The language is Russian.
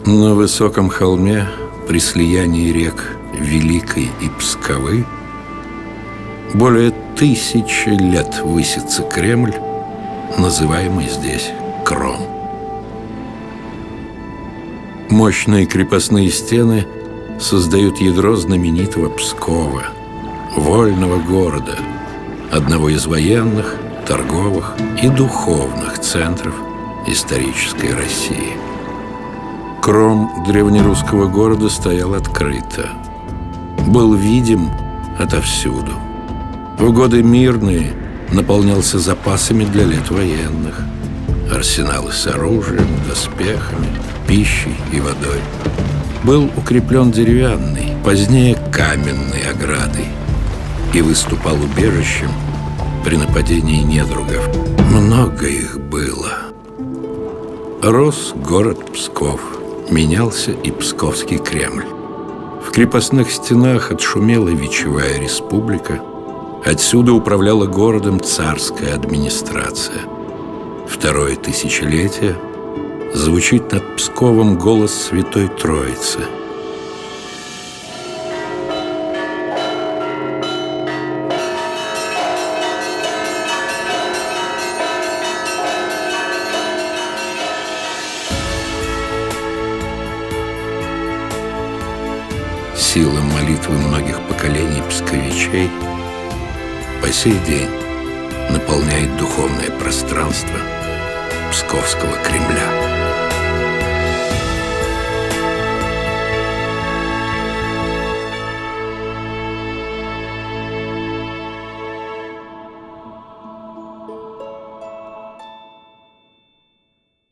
На высоком холме, при слиянии рек Великой и Псковы, более 1000 лет высится Кремль, называемый здесь Кром. Мощные крепостные стены создают ядро знаменитого Пскова, вольного города, одного из военных, торговых и духовных центров исторической России. Кром древнерусского города стоял открыто, был видим отовсюду. В годы мирные наполнялся запасами для лет военных, арсеналы с оружием, доспехами, пищей и водой. Был укреплен деревянной, позднее каменной оградой и выступал убежищем при нападении недругов. Много их было. Рос город Псков, менялся и Псковский Кремль. В крепостных стенах отшумела Вечевая республика. Отсюда управляла городом царская администрация. Второе тысячелетие звучит над Псковом голос Святой Троицы. Сила молитвы многих поколений псковичей по сей день наполняет духовное пространство Псковского Кремля.